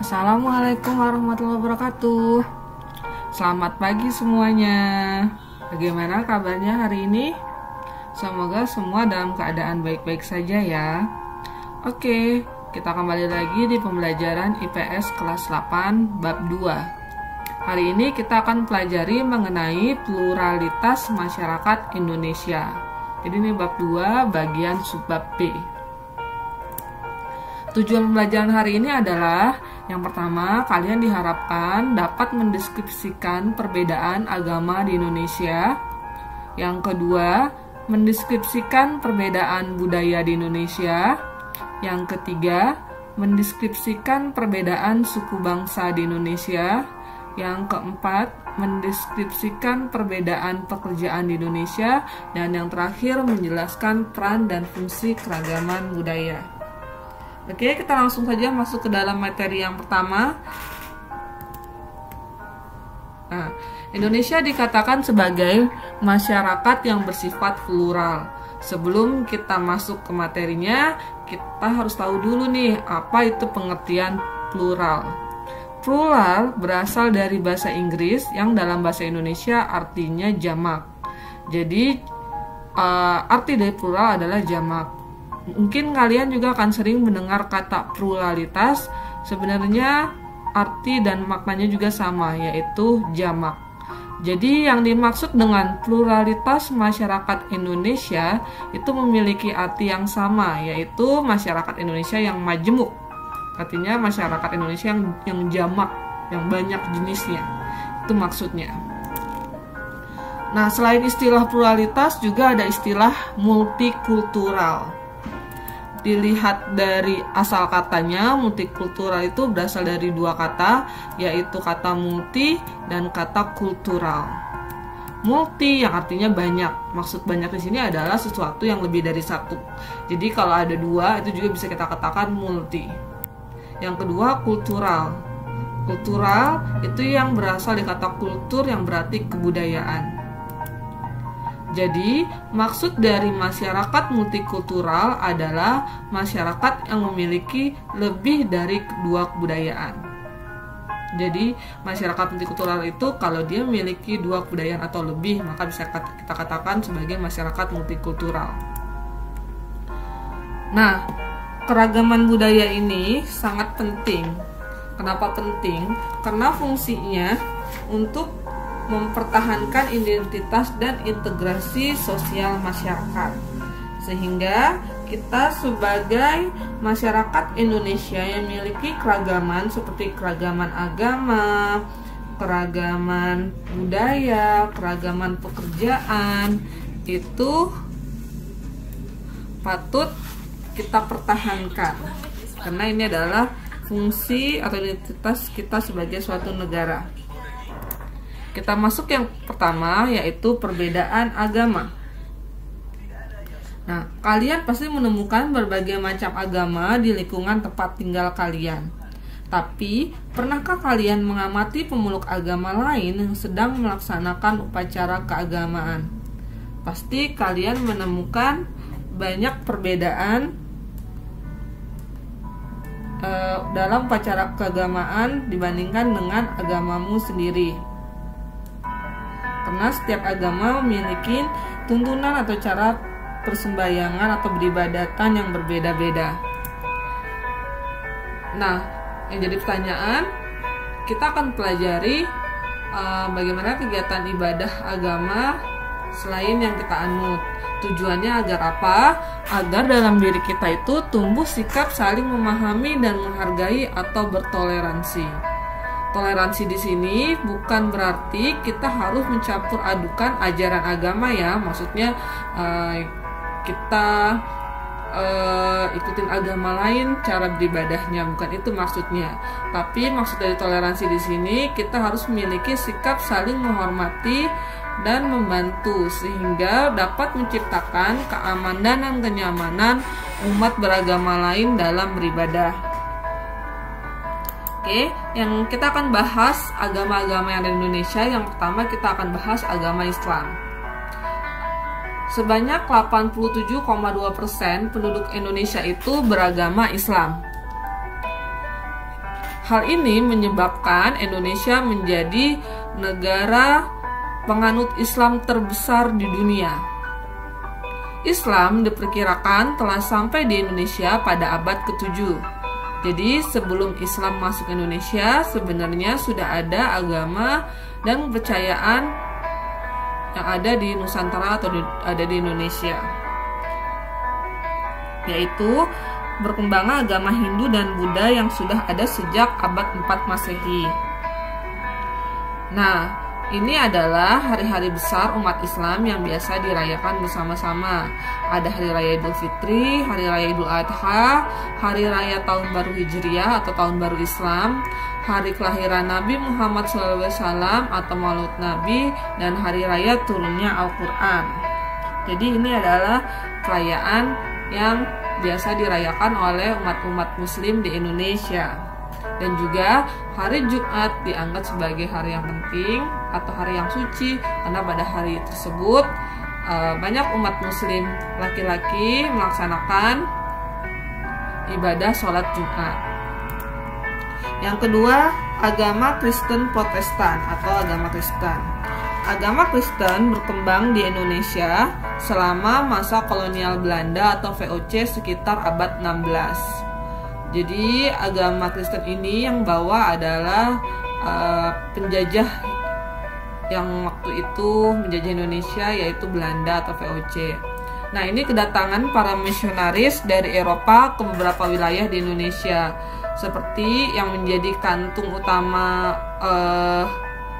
Assalamualaikum warahmatullahi wabarakatuh. Selamat pagi semuanya. Bagaimana kabarnya hari ini? Semoga semua dalam keadaan baik-baik saja ya. Oke, kita kembali lagi di pembelajaran IPS kelas 8 bab 2. Hari ini kita akan pelajari mengenai pluralitas masyarakat Indonesia. Jadi ini bab 2 bagian subbab B. Tujuan pembelajaran hari ini adalah yang pertama, kalian diharapkan dapat mendeskripsikan perbedaan agama di Indonesia. Yang kedua, mendeskripsikan perbedaan budaya di Indonesia. Yang ketiga, mendeskripsikan perbedaan suku bangsa di Indonesia. Yang keempat, mendeskripsikan perbedaan pekerjaan di Indonesia. Dan yang terakhir, menjelaskan peran dan fungsi keragaman budaya. Oke, kita langsung saja masuk ke dalam materi yang pertama. Nah, Indonesia dikatakan sebagai masyarakat yang bersifat plural. Sebelum kita masuk ke materinya, kita harus tahu dulu nih, apa itu pengertian plural. Plural berasal dari bahasa Inggris yang dalam bahasa Indonesia artinya jamak. Jadi, arti dari plural adalah jamak. Mungkin kalian juga akan sering mendengar kata pluralitas. Sebenarnya arti dan maknanya juga sama, yaitu jamak. Jadi yang dimaksud dengan pluralitas masyarakat Indonesia itu memiliki arti yang sama, yaitu masyarakat Indonesia yang majemuk. Artinya masyarakat Indonesia yang jamak, yang banyak jenisnya. Itu maksudnya. Nah, selain istilah pluralitas juga ada istilah multikultural. Dilihat dari asal katanya, multikultural itu berasal dari dua kata, yaitu kata multi dan kata kultural. Multi yang artinya banyak. Maksud banyak di sini adalah sesuatu yang lebih dari satu. Jadi kalau ada dua, itu juga bisa kita katakan multi. Yang kedua, kultural. Kultural itu yang berasal dari kata kultur yang berarti kebudayaan. Jadi, maksud dari masyarakat multikultural adalah masyarakat yang memiliki lebih dari dua kebudayaan. Jadi, masyarakat multikultural itu kalau dia memiliki dua kebudayaan atau lebih, maka bisa kita katakan sebagai masyarakat multikultural. Nah, keragaman budaya ini sangat penting. Kenapa penting? Karena fungsinya untuk mempertahankan identitas dan integrasi sosial masyarakat, sehingga kita sebagai masyarakat Indonesia yang memiliki keragaman seperti keragaman agama, keragaman budaya, keragaman pekerjaan, itu patut kita pertahankan karena ini adalah fungsi atau identitas kita sebagai suatu negara. Kita masuk yang pertama, yaitu perbedaan agama. Nah, kalian pasti menemukan berbagai macam agama di lingkungan tempat tinggal kalian. Tapi, pernahkah kalian mengamati pemeluk agama lain yang sedang melaksanakan upacara keagamaan? Pasti kalian menemukan banyak perbedaan dalam upacara keagamaan dibandingkan dengan agamamu sendiri. Karena setiap agama memiliki tuntunan atau cara persembahyangan atau beribadatan yang berbeda-beda. Nah, yang jadi pertanyaan, kita akan pelajari bagaimana kegiatan ibadah agama selain yang kita anut. Tujuannya agar apa? Agar dalam diri kita itu tumbuh sikap saling memahami dan menghargai atau bertoleransi. Toleransi di sini bukan berarti kita harus mencampur adukan ajaran agama ya. Maksudnya kita ikutin agama lain cara beribadahnya, bukan itu maksudnya. Tapi maksud dari toleransi di sini kita harus memiliki sikap saling menghormati dan membantu sehingga dapat menciptakan keamanan dan kenyamanan umat beragama lain dalam beribadah. Oke, yang kita akan bahas agama-agama yang ada di Indonesia. Yang pertama kita akan bahas agama Islam. Sebanyak 87,2% penduduk Indonesia itu beragama Islam. Hal ini menyebabkan Indonesia menjadi negara penganut Islam terbesar di dunia. Islam diperkirakan telah sampai di Indonesia pada abad ke-7. Jadi sebelum Islam masuk Indonesia, sebenarnya sudah ada agama dan kepercayaan yang ada di Nusantara atau ada di Indonesia, yaitu berkembangnya agama Hindu dan Buddha yang sudah ada sejak abad 4 Masehi. Nah, ini adalah hari-hari besar umat Islam yang biasa dirayakan bersama-sama. Ada Hari Raya Idul Fitri, Hari Raya Idul Adha, Hari Raya Tahun Baru Hijriah atau Tahun Baru Islam, Hari Kelahiran Nabi Muhammad SAW atau Maulud Nabi, dan Hari Raya Turunnya Al-Quran. Jadi ini adalah perayaan yang biasa dirayakan oleh umat-umat Muslim di Indonesia. Dan juga hari Jumat dianggap sebagai hari yang penting atau hari yang suci, karena pada hari tersebut banyak umat Muslim laki-laki melaksanakan ibadah sholat Jumat. Yang kedua, agama Kristen Protestan atau agama Kristen. Agama Kristen berkembang di Indonesia selama masa kolonial Belanda atau VOC sekitar abad 16. Jadi agama Kristen ini yang bawa adalah penjajah yang waktu itu menjajah Indonesia, yaitu Belanda atau VOC. Nah, ini kedatangan para misionaris dari Eropa ke beberapa wilayah di Indonesia, seperti yang menjadi kantung utama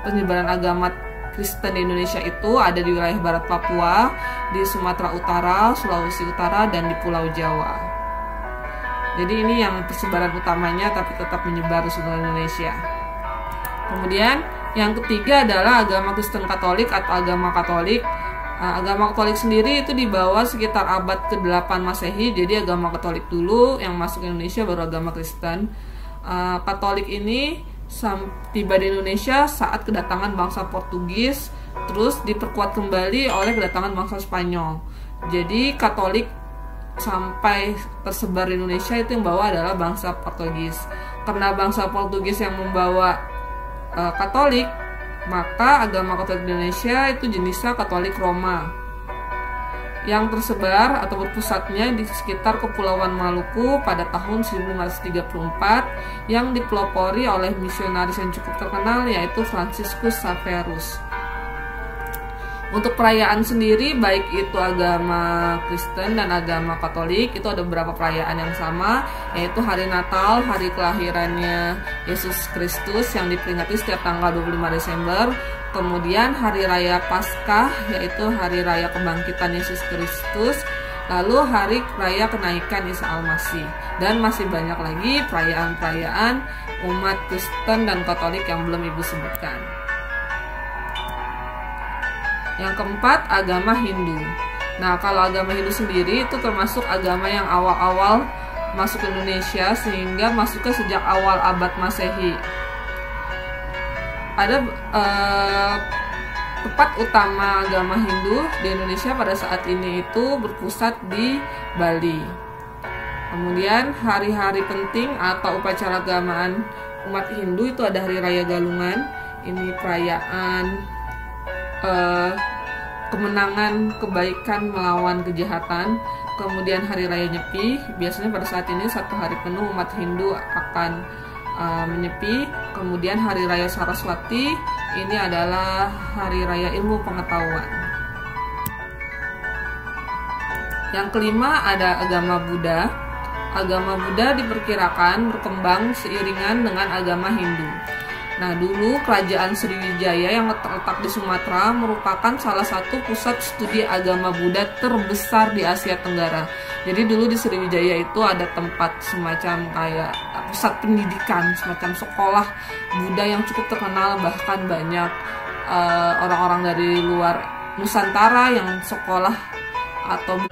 penyebaran agama Kristen di Indonesia itu ada di wilayah barat Papua, di Sumatera Utara, Sulawesi Utara, dan di Pulau Jawa. Jadi ini yang persebaran utamanya, tapi tetap menyebar di seluruh Indonesia. Kemudian yang ketiga adalah agama Kristen Katolik atau agama Katolik. Agama Katolik sendiri itu dibawa sekitar abad ke-8 Masehi. Jadi agama Katolik dulu yang masuk ke Indonesia, baru agama Kristen. Katolik ini tiba di Indonesia saat kedatangan bangsa Portugis, terus diperkuat kembali oleh kedatangan bangsa Spanyol. Jadi Katolik sampai tersebar di Indonesia itu yang bawa adalah bangsa Portugis. Karena bangsa Portugis yang membawa Katolik, maka agama Katolik di Indonesia itu jenisnya Katolik Roma, yang tersebar atau berpusatnya di sekitar Kepulauan Maluku pada tahun 1534, yang dipelopori oleh misionaris yang cukup terkenal, yaitu Franciscus Xaverus. Untuk perayaan sendiri, baik itu agama Kristen dan agama Katolik, itu ada beberapa perayaan yang sama, yaitu hari Natal, hari kelahirannya Yesus Kristus yang diperingati setiap tanggal 25 Desember. Kemudian hari raya Paskah, yaitu hari raya kebangkitan Yesus Kristus. Lalu hari raya kenaikan Isa Al-Masih. Dan masih banyak lagi perayaan-perayaan umat Kristen dan Katolik yang belum Ibu sebutkan. Yang keempat, agama Hindu. Nah, kalau agama Hindu sendiri itu termasuk agama yang awal-awal masuk ke Indonesia, sehingga masuknya sejak awal abad Masehi. Ada tempat utama agama Hindu di Indonesia pada saat ini itu berpusat di Bali. Kemudian hari-hari penting atau upacara keagamaan umat Hindu itu ada Hari Raya Galungan. Ini perayaan kemenangan kebaikan melawan kejahatan. Kemudian Hari Raya Nyepi, biasanya pada saat ini 1 hari penuh umat Hindu akan menyepi. Kemudian Hari Raya Saraswati, ini adalah Hari Raya Ilmu Pengetahuan. Yang kelima ada agama Buddha. Agama Buddha diperkirakan berkembang seiringan dengan agama Hindu. Nah, dulu kerajaan Sriwijaya yang terletak di Sumatera merupakan salah satu pusat studi agama Buddha terbesar di Asia Tenggara. Jadi dulu di Sriwijaya itu ada tempat semacam kayak pusat pendidikan, semacam sekolah Buddha yang cukup terkenal, bahkan banyak orang-orang dari luar Nusantara yang sekolah. Atau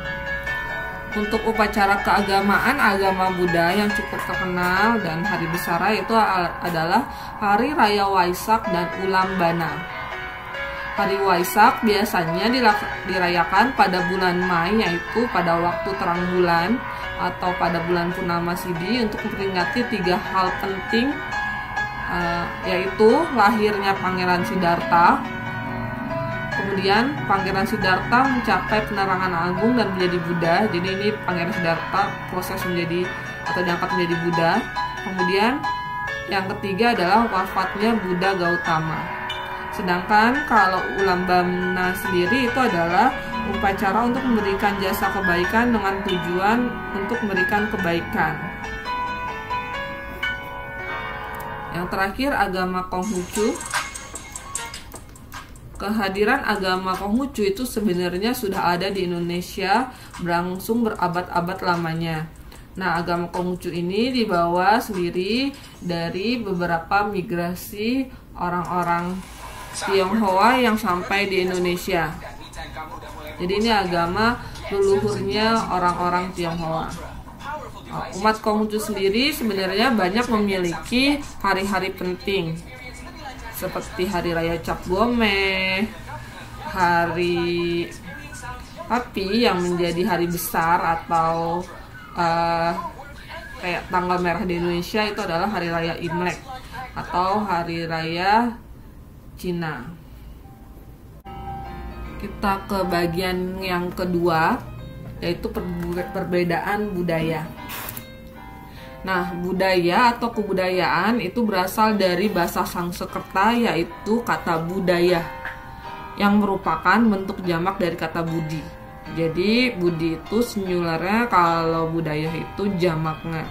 untuk upacara keagamaan agama Buddha yang cukup terkenal dan hari besar itu adalah Hari Raya Waisak dan Ulam Bana. Hari Waisak biasanya dirayakan pada bulan Mei, yaitu pada waktu terang bulan atau pada bulan Purnama Sidi, untuk memperingati 3 hal penting yaitu lahirnya Pangeran Siddhartha. Kemudian Pangeran Siddhartha mencapai penerangan agung dan menjadi Buddha. Jadi ini Pangeran Siddhartha proses menjadi atau diangkat menjadi Buddha. Kemudian yang ketiga adalah wafatnya Buddha Gautama. Sedangkan kalau Ulambamna sendiri itu adalah upacara untuk memberikan jasa kebaikan dengan tujuan untuk memberikan kebaikan. Yang terakhir agama Konghucu. Kehadiran agama Konghucu itu sebenarnya sudah ada di Indonesia berlangsung berabad-abad lamanya. Nah, agama Konghucu ini dibawa sendiri dari beberapa migrasi orang-orang Tionghoa yang sampai di Indonesia. Jadi ini agama leluhurnya orang-orang Tionghoa. Umat Konghucu sendiri sebenarnya banyak memiliki hari-hari penting, seperti hari raya Cap Gome, hari Api yang menjadi hari besar, atau kayak tanggal merah di Indonesia itu adalah hari raya Imlek atau hari raya Cina. Kita ke bagian yang kedua, yaitu perbedaan budaya. Nah, budaya atau kebudayaan itu berasal dari bahasa Sanskerta, yaitu kata budaya, yang merupakan bentuk jamak dari kata budi. Jadi budi itu singularnya, kalau budaya itu jamaknya.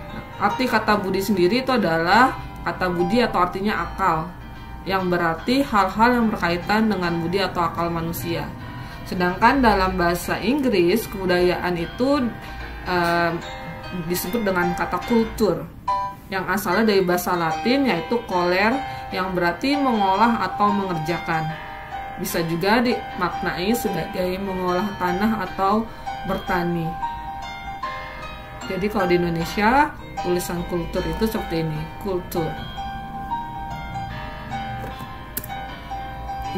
Nah, arti kata budi sendiri itu adalah kata budi atau artinya akal, yang berarti hal-hal yang berkaitan dengan budi atau akal manusia. Sedangkan dalam bahasa Inggris, kebudayaan itu disebut dengan kata kultur, yang asalnya dari bahasa Latin, yaitu coler, yang berarti mengolah atau mengerjakan. Bisa juga dimaknai sebagai mengolah tanah atau bertani. Jadi kalau di Indonesia, tulisan kultur itu seperti ini, kultur.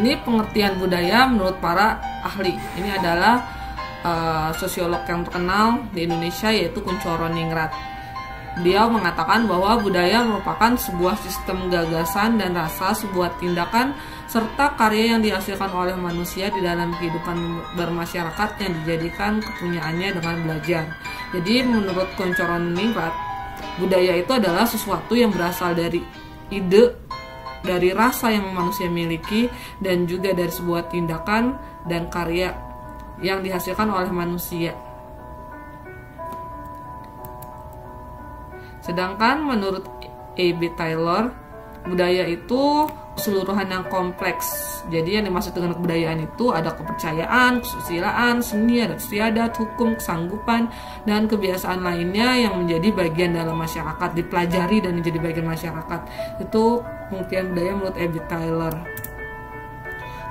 Ini pengertian budaya menurut para ahli. Ini adalah sosiolog yang terkenal di Indonesia, yaitu Kuncoro Ningrat. Beliau mengatakan bahwa budaya merupakan sebuah sistem gagasan dan rasa, sebuah tindakan serta karya yang dihasilkan oleh manusia di dalam kehidupan bermasyarakat yang dijadikan kepunyaannya dengan belajar. Jadi menurut Kuncoro Ningrat, budaya itu adalah sesuatu yang berasal dari ide, dari rasa yang manusia miliki, dan juga dari sebuah tindakan dan karya yang dihasilkan oleh manusia. Sedangkan menurut A.B. Taylor, budaya itu keseluruhan yang kompleks. Jadi yang dimaksud dengan kebudayaan itu ada kepercayaan, kesusilaan, seni, adat istiadat, hukum, kesanggupan, dan kebiasaan lainnya yang menjadi bagian dalam masyarakat, dipelajari dan menjadi bagian masyarakat. Itu pengertian budaya menurut A.B. Taylor.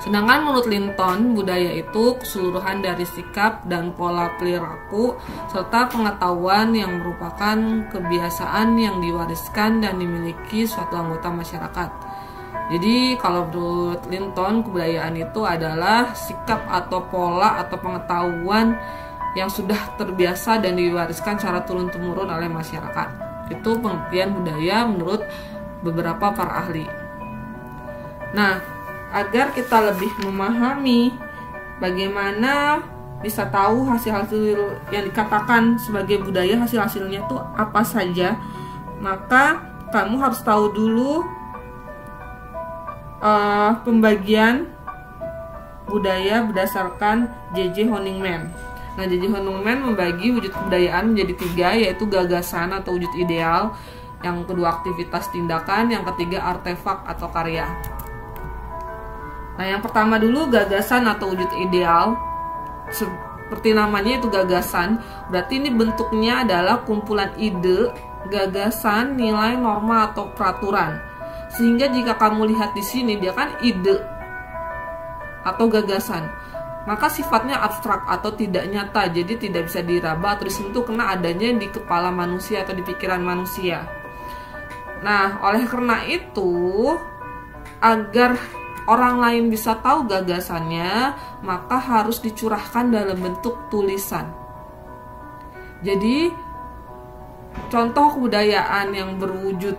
Sedangkan menurut Linton, budaya itu keseluruhan dari sikap dan pola perilaku serta pengetahuan yang merupakan kebiasaan yang diwariskan dan dimiliki suatu anggota masyarakat. Jadi kalau menurut Linton, kebudayaan itu adalah sikap atau pola atau pengetahuan yang sudah terbiasa dan diwariskan secara turun-temurun oleh masyarakat. Itu pengertian budaya menurut beberapa para ahli. Nah, agar kita lebih memahami bagaimana bisa tahu hasil-hasil yang dikatakan sebagai budaya, hasil-hasilnya itu apa saja, maka kamu harus tahu dulu pembagian budaya berdasarkan J.J. Honigman. Nah, J.J. Honigman membagi wujud kebudayaan menjadi 3, yaitu gagasan atau wujud ideal, yang kedua aktivitas tindakan, yang ketiga artefak atau karya. Nah, yang pertama dulu gagasan atau wujud ideal. Seperti namanya itu gagasan, berarti ini bentuknya adalah kumpulan ide, gagasan, nilai, norma atau peraturan. Sehingga jika kamu lihat di sini, dia kan ide atau gagasan, maka sifatnya abstrak atau tidak nyata, jadi tidak bisa diraba atau disentuh karena adanya di kepala manusia atau di pikiran manusia. Nah, oleh karena itu, agar orang lain bisa tahu gagasannya, maka harus dicurahkan dalam bentuk tulisan. Jadi, contoh kebudayaan yang berwujud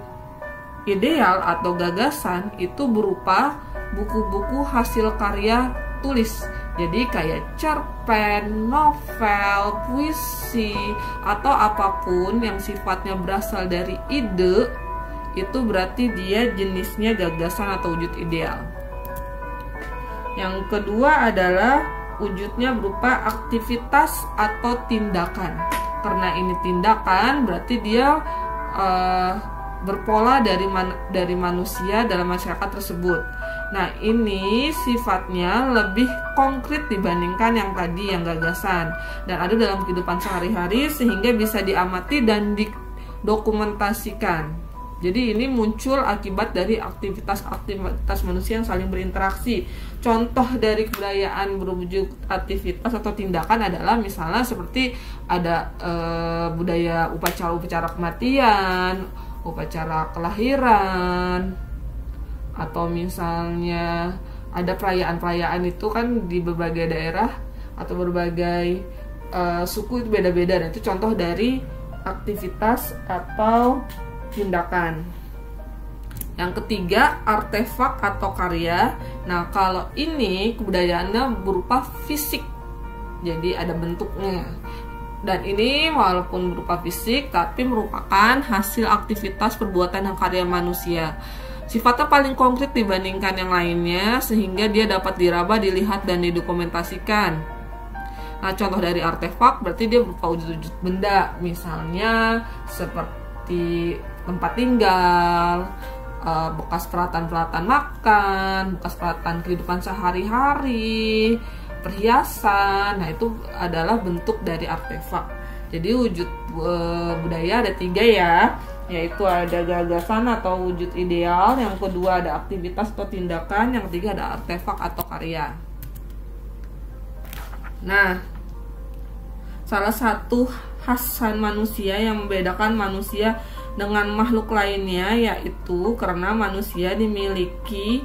ideal atau gagasan itu berupa buku-buku hasil karya tulis. Jadi kayak cerpen, novel, puisi, atau apapun yang sifatnya berasal dari ide, itu berarti dia jenisnya gagasan atau wujud ideal. Yang kedua adalah wujudnya berupa aktivitas atau tindakan. Karena ini tindakan, berarti dia berpola dari manusia dalam masyarakat tersebut. Nah, ini sifatnya lebih konkret dibandingkan yang tadi, yang gagasan, dan ada dalam kehidupan sehari-hari sehingga bisa diamati dan didokumentasikan. Jadi ini muncul akibat dari aktivitas manusia yang saling berinteraksi. Contoh dari kebudayaan berwujud aktivitas atau tindakan adalah misalnya seperti ada budaya upacara kematian, upacara kelahiran, atau misalnya ada perayaan-perayaan itu kan di berbagai daerah atau berbagai suku itu beda-beda. Dan itu contoh dari aktivitas atau tindakan. Yang ketiga, artefak atau karya. Nah, kalau ini kebudayaannya berupa fisik, jadi ada bentuknya. Dan ini walaupun berupa fisik, tapi merupakan hasil aktivitas perbuatan dan karya manusia. Sifatnya paling konkret dibandingkan yang lainnya, sehingga dia dapat diraba, dilihat, dan didokumentasikan. Nah, contoh dari artefak berarti dia berupa wujud-wujud benda, misalnya seperti tempat tinggal, bekas peralatan-peralatan makan, bekas peralatan kehidupan sehari-hari, perhiasan. Nah, itu adalah bentuk dari artefak. Jadi wujud budaya ada 3 ya, yaitu ada gagasan atau wujud ideal, yang kedua ada aktivitas atau tindakan, yang ketiga ada artefak atau karya. Nah, salah satu khasan manusia yang membedakan manusia dengan makhluk lainnya yaitu karena manusia dimiliki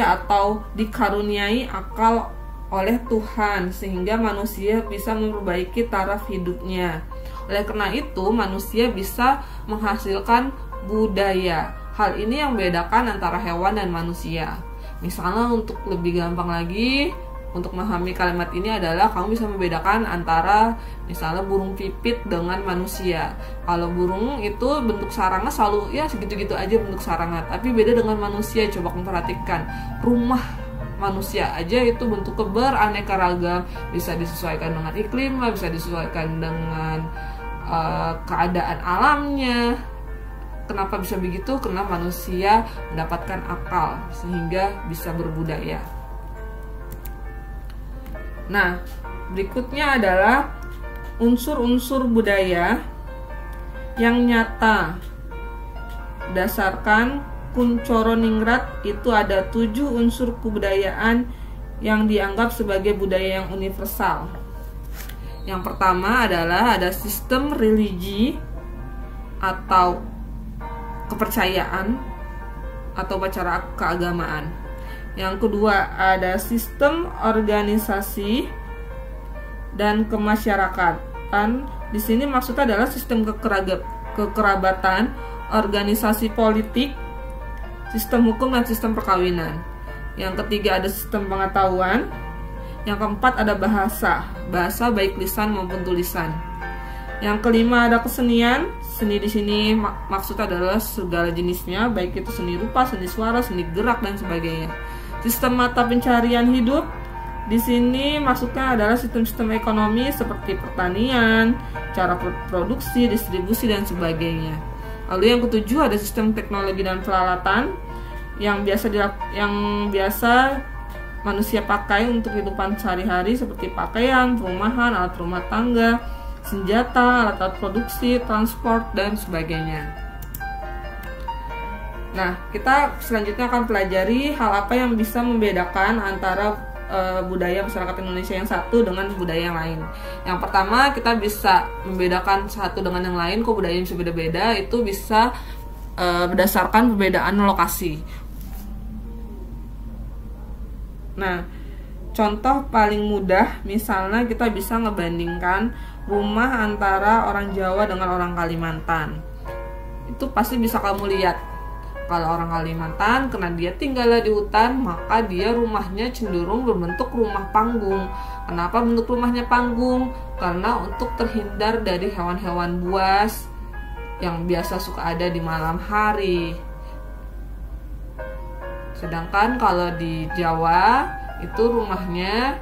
atau dikaruniai akal oleh Tuhan, sehingga manusia bisa memperbaiki taraf hidupnya. Oleh karena itu, manusia bisa menghasilkan budaya. Hal ini yang membedakan antara hewan dan manusia. Misalnya untuk lebih gampang lagi, untuk memahami kalimat ini adalah kamu bisa membedakan antara misalnya burung pipit dengan manusia. Kalau burung itu bentuk sarangnya selalu ya segitu-gitu aja bentuk sarangnya, tapi beda dengan manusia. Coba kamu perhatikan, rumah manusia aja itu bentuknya beraneka ragam, bisa disesuaikan dengan iklim, bisa disesuaikan dengan keadaan alamnya. Kenapa bisa begitu? Karena manusia mendapatkan akal sehingga bisa berbudaya. Nah, berikutnya adalah unsur-unsur budaya yang nyata. Berdasarkan Kunchoro-Ningrat itu ada 7 unsur kebudayaan yang dianggap sebagai budaya yang universal. Yang pertama adalah ada sistem religi atau kepercayaan atau upacara keagamaan. Yang kedua ada sistem organisasi dan kemasyarakatan. Di sini maksudnya adalah sistem kekerabatan, organisasi politik, sistem hukum, dan sistem perkawinan. Yang ketiga ada sistem pengetahuan. Yang keempat ada bahasa baik lisan maupun tulisan. Yang kelima ada kesenian. Seni di sini maksudnya adalah segala jenisnya, baik itu seni rupa, seni suara, seni gerak, dan sebagainya. Sistem mata pencarian hidup. Di sini maksudnya adalah sistem-sistem ekonomi seperti pertanian, cara produksi, distribusi, dan sebagainya. Lalu yang ketujuh ada sistem teknologi dan peralatan yang biasa manusia pakai untuk kehidupan sehari-hari seperti pakaian, perumahan, alat rumah tangga, senjata, alat-alat produksi, transport, dan sebagainya. Nah, kita selanjutnya akan pelajari hal apa yang bisa membedakan antara budaya masyarakat Indonesia yang satu dengan budaya yang lain. Yang pertama, kita bisa membedakan satu dengan yang lain, kok budaya yang bisa beda-beda, itu bisa berdasarkan perbedaan lokasi. Nah, contoh paling mudah, misalnya kita bisa ngebandingkan rumah antara orang Jawa dengan orang Kalimantan. itu pasti bisa kamu lihat. Kalau orang Kalimantan, karena dia tinggalnya di hutan, maka dia rumahnya cenderung berbentuk rumah panggung. Kenapa bentuk rumahnya panggung? Karena untuk terhindar dari hewan-hewan buas yang biasa suka ada di malam hari. Sedangkan kalau di Jawa, itu rumahnya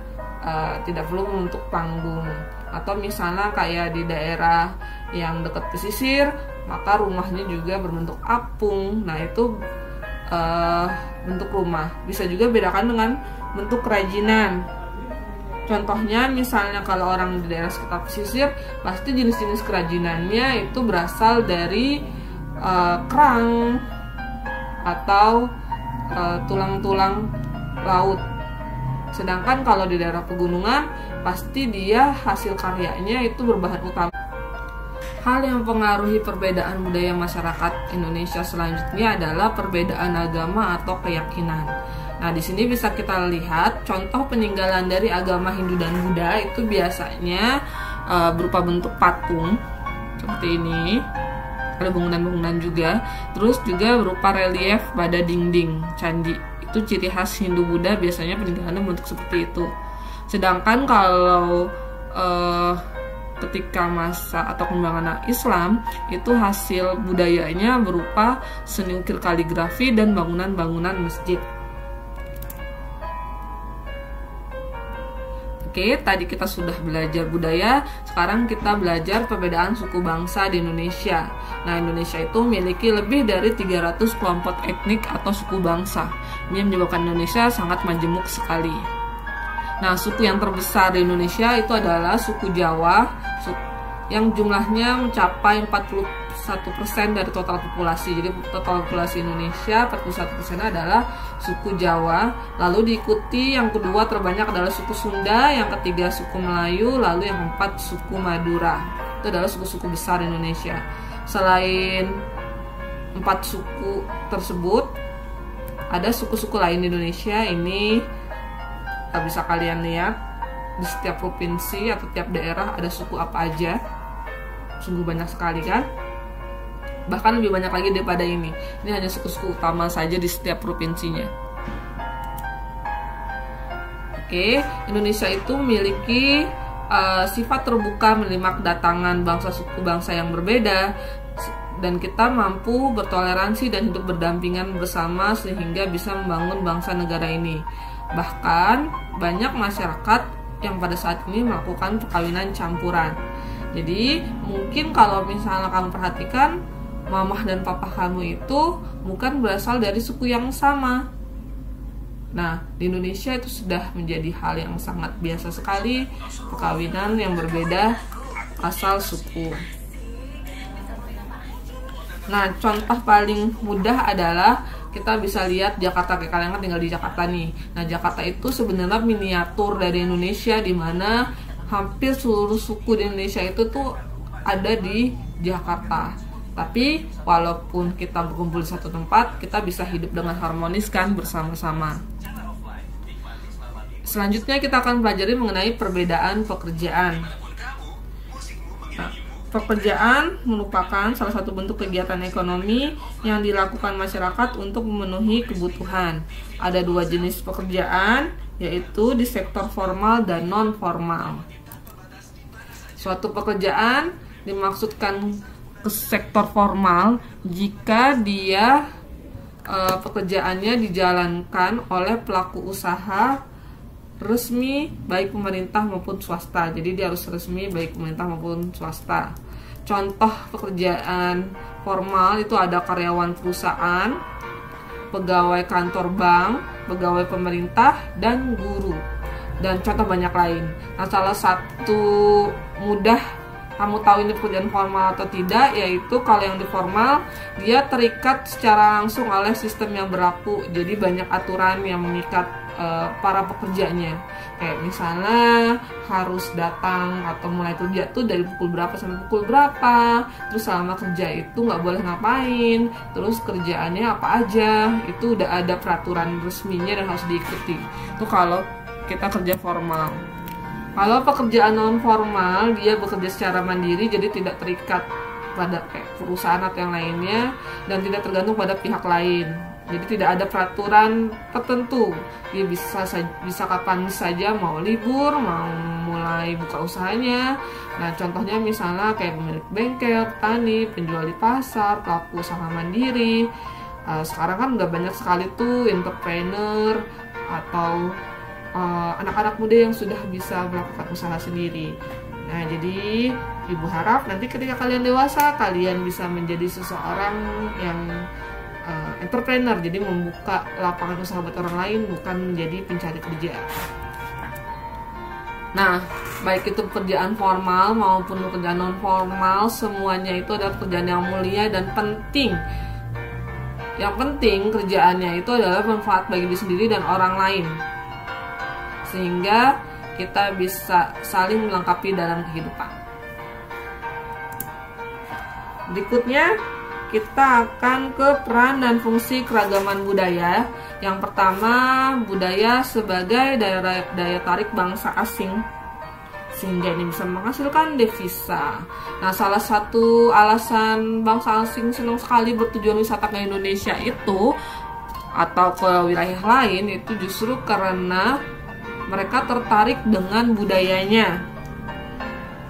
tidak perlu membentuk panggung. Atau misalnya kayak di daerah yang dekat pesisir, maka rumahnya juga berbentuk apung. Nah itu bentuk rumah. Bisa juga bedakan dengan bentuk kerajinan. Contohnya misalnya kalau orang di daerah sekitar pesisir, pasti jenis-jenis kerajinannya itu berasal dari kerang atau tulang-tulang laut. Sedangkan kalau di daerah pegunungan, pasti dia hasil karyanya itu berbahan utama. Hal yang mempengaruhi perbedaan budaya masyarakat Indonesia selanjutnya adalah perbedaan agama atau keyakinan. Nah, di sini bisa kita lihat contoh peninggalan dari agama Hindu dan Buddha itu biasanya berupa bentuk patung seperti ini. Ada bangunan-bangunan juga. Terus juga berupa relief pada dinding candi. Itu ciri khas Hindu Buddha, biasanya peninggalannya bentuk seperti itu. Sedangkan kalau ketika masa atau pengembangan Islam, itu hasil budayanya berupa seni ukir kaligrafi dan bangunan-bangunan masjid. Oke, tadi kita sudah belajar budaya, sekarang kita belajar perbedaan suku bangsa di Indonesia. Nah, Indonesia itu memiliki lebih dari 300 kelompok etnik atau suku bangsa. Ini menyebabkan Indonesia sangat majemuk sekali. Nah, suku yang terbesar di Indonesia itu adalah suku Jawa, yang jumlahnya mencapai 41% dari total populasi. Jadi total populasi Indonesia 41% adalah suku Jawa. Lalu diikuti yang kedua terbanyak adalah suku Sunda, yang ketiga suku Melayu, lalu yang keempat suku Madura. Itu adalah suku-suku besar Indonesia. Selain 4 suku tersebut, ada suku-suku lain di Indonesia. Ini bisa kalian lihat di setiap provinsi atau tiap daerah ada suku apa aja. Sungguh banyak sekali kan? Bahkan lebih banyak lagi daripada ini. Ini hanya suku-suku utama saja di setiap provinsinya. Oke, Indonesia itu memiliki sifat terbuka menerima kedatangan bangsa suku bangsa yang berbeda, dan kita mampu bertoleransi dan hidup berdampingan bersama sehingga bisa membangun bangsa negara ini. Bahkan banyak masyarakat yang pada saat ini melakukan perkawinan campuran. Jadi mungkin kalau misalnya kamu perhatikan, mamah dan papa kamu itu bukan berasal dari suku yang sama. Nah, di Indonesia itu sudah menjadi hal yang sangat biasa sekali, perkawinan yang berbeda asal suku. Nah, contoh paling mudah adalah kita bisa lihat Jakarta. Kayak kalian kan tinggal di Jakarta nih. Nah, Jakarta itu sebenarnya miniatur dari Indonesia, di mana hampir seluruh suku di Indonesia itu tuh ada di Jakarta. Tapi walaupun kita berkumpul di satu tempat, kita bisa hidup dengan harmonis kan bersama-sama. Selanjutnya kita akan pelajari mengenai perbedaan pekerjaan. Nah, pekerjaan merupakan salah satu bentuk kegiatan ekonomi yang dilakukan masyarakat untuk memenuhi kebutuhan. Ada 2 jenis pekerjaan, yaitu di sektor formal dan non-formal. Suatu pekerjaan dimaksudkan ke sektor formal jika dia pekerjaannya dijalankan oleh pelaku usaha resmi baik pemerintah maupun swasta. Jadi dia harus resmi baik pemerintah maupun swasta. Contoh pekerjaan formal itu ada karyawan perusahaan, pegawai kantor bank, pegawai pemerintah, dan guru. Dan contoh banyak lain. Nah, salah satu mudah kamu tahu ini pekerjaan formal atau tidak, yaitu kalau yang di formal dia terikat secara langsung oleh sistem yang berlaku. Jadi banyak aturan yang mengikat para pekerjanya. Kayak misalnya harus datang atau mulai kerja tuh dari pukul berapa sampai pukul berapa. Terus selama kerja itu nggak boleh ngapain. Terus kerjaannya apa aja. Itu udah ada peraturan resminya dan harus diikuti. Itu kalau kita kerja formal. Kalau pekerjaan non formal, dia bekerja secara mandiri, jadi tidak terikat pada kayak perusahaan atau yang lainnya, dan tidak tergantung pada pihak lain. Jadi tidak ada peraturan tertentu, dia bisa kapan saja mau libur, mau mulai buka usahanya. Nah contohnya misalnya kayak pemilik bengkel, petani, penjual di pasar, pelaku usaha mandiri. Sekarang kan udah banyak sekali tuh entrepreneur atau anak-anak muda yang sudah bisa melakukan usaha sendiri. Nah jadi ibu harap nanti ketika kalian dewasa, kalian bisa menjadi seseorang yang entrepreneur, jadi membuka lapangan usaha buat orang lain, bukan menjadi pencari kerja. Nah, baik itu pekerjaan formal maupun pekerjaan non formal, semuanya itu adalah pekerjaan yang mulia dan penting. Yang penting kerjaannya itu adalah manfaat bagi diri sendiri dan orang lain, sehingga kita bisa saling melengkapi dalam kehidupan. Berikutnya kita akan ke peran dan fungsi keragaman budaya. Yang pertama, budaya sebagai daya tarik bangsa asing, sehingga ini bisa menghasilkan devisa. Nah, salah satu alasan bangsa asing senang sekali bertujuan wisata ke Indonesia itu atau ke wilayah lain itu justru karena mereka tertarik dengan budayanya.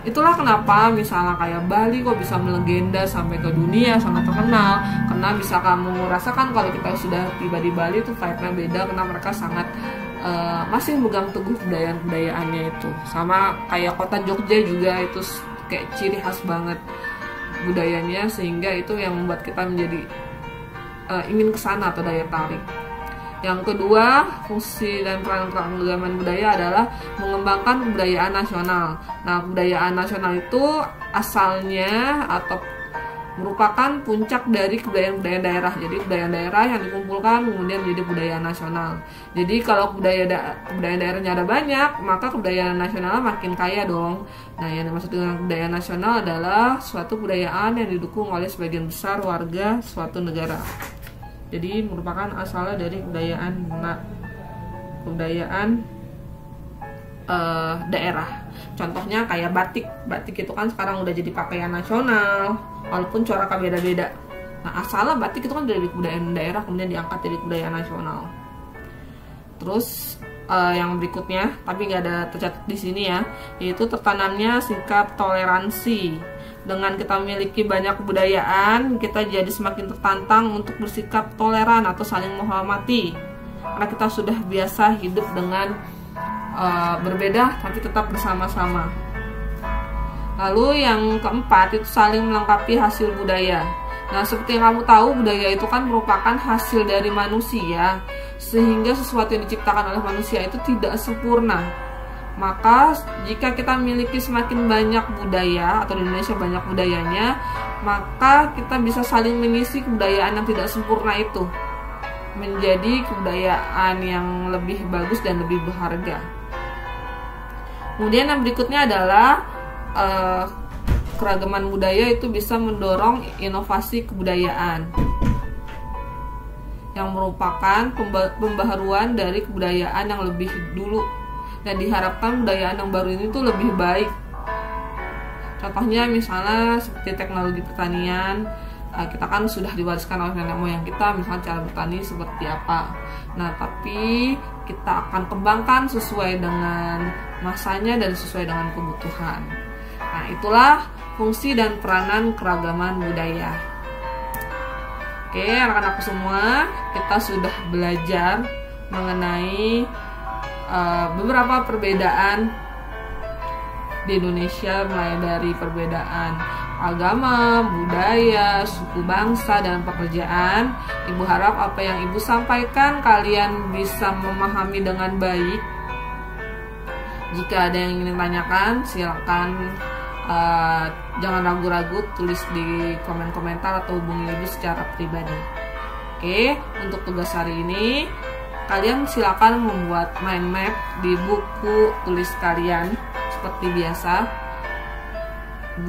Itulah kenapa misalnya kayak Bali kok bisa melegenda sampai ke dunia, sangat terkenal. Karena bisa kamu rasakan kalau kita sudah tiba di Bali itu vibe-nya beda, karena mereka sangat masih megang teguh budaya-budayaannya itu. Sama kayak kota Jogja juga itu kayak ciri khas banget budayanya, sehingga itu yang membuat kita menjadi ingin kesana atau daya tarik. Yang kedua, fungsi dan peran keragaman budaya adalah mengembangkan kebudayaan nasional. Nah, kebudayaan nasional itu asalnya atau merupakan puncak dari kebudayaan daerah. Jadi kebudayaan daerah yang dikumpulkan kemudian menjadi budaya nasional. Jadi kalau kebudayaan daerahnya ada banyak, maka kebudayaan nasional makin kaya dong. Nah, yang dimaksud dengan kebudayaan nasional adalah suatu kebudayaan yang didukung oleh sebagian besar warga suatu negara. Jadi merupakan asalnya dari kebudayaan daerah. Contohnya kayak batik. Batik itu kan sekarang udah jadi pakaian nasional, walaupun coraknya beda-beda. Nah, asalnya batik itu kan dari kebudayaan daerah, kemudian diangkat jadi kebudayaan nasional. Terus yang berikutnya, tapi nggak ada tercatat di sini ya, yaitu tertanamnya sikap toleransi. Dengan kita memiliki banyak kebudayaan, kita jadi semakin tertantang untuk bersikap toleran atau saling menghormati. Karena kita sudah biasa hidup dengan berbeda tapi tetap bersama-sama. Lalu yang keempat itu saling melengkapi hasil budaya. Nah, seperti yang kamu tahu, budaya itu kan merupakan hasil dari manusia, sehingga sesuatu yang diciptakan oleh manusia itu tidak sempurna. Maka jika kita memiliki semakin banyak budaya atau di Indonesia banyak budayanya, maka kita bisa saling mengisi kebudayaan yang tidak sempurna itu menjadi kebudayaan yang lebih bagus dan lebih berharga. Kemudian yang berikutnya adalah keragaman budaya itu bisa mendorong inovasi kebudayaan yang merupakan pembaharuan dari kebudayaan yang lebih dulu, dan diharapkan kebudayaan yang baru ini tuh lebih baik. Contohnya misalnya seperti teknologi pertanian, kita kan sudah diwariskan oleh nenek moyang kita, misalnya cara bertani seperti apa. Nah, tapi kita akan kembangkan sesuai dengan masanya dan sesuai dengan kebutuhan. Nah, itulah fungsi dan peranan keragaman budaya. Oke, anak-anakku semua, kita sudah belajar mengenai beberapa perbedaan di Indonesia, mulai dari perbedaan agama, budaya, suku bangsa, dan pekerjaan. Ibu harap apa yang ibu sampaikan kalian bisa memahami dengan baik. Jika ada yang ingin tanyakan, silakan jangan ragu-ragu, tulis di komen-komentar atau hubungi ibu secara pribadi. Oke, untuk tugas hari ini kalian silakan membuat mind map di buku tulis kalian seperti biasa.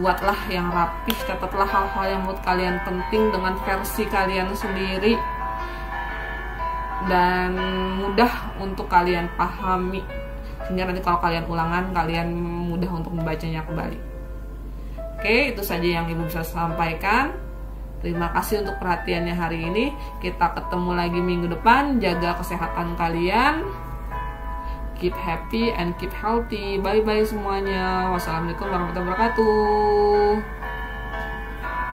Buatlah yang rapih, catatlah hal-hal yang menurut kalian penting dengan versi kalian sendiri dan mudah untuk kalian pahami, sehingga nanti kalau kalian ulangan, kalian mudah untuk membacanya kembali. Oke, itu saja yang Ibu bisa sampaikan. Terima kasih untuk perhatiannya hari ini. Kita ketemu lagi minggu depan. Jaga kesehatan kalian. Keep happy and keep healthy. Bye-bye semuanya. Wassalamualaikum warahmatullahi wabarakatuh.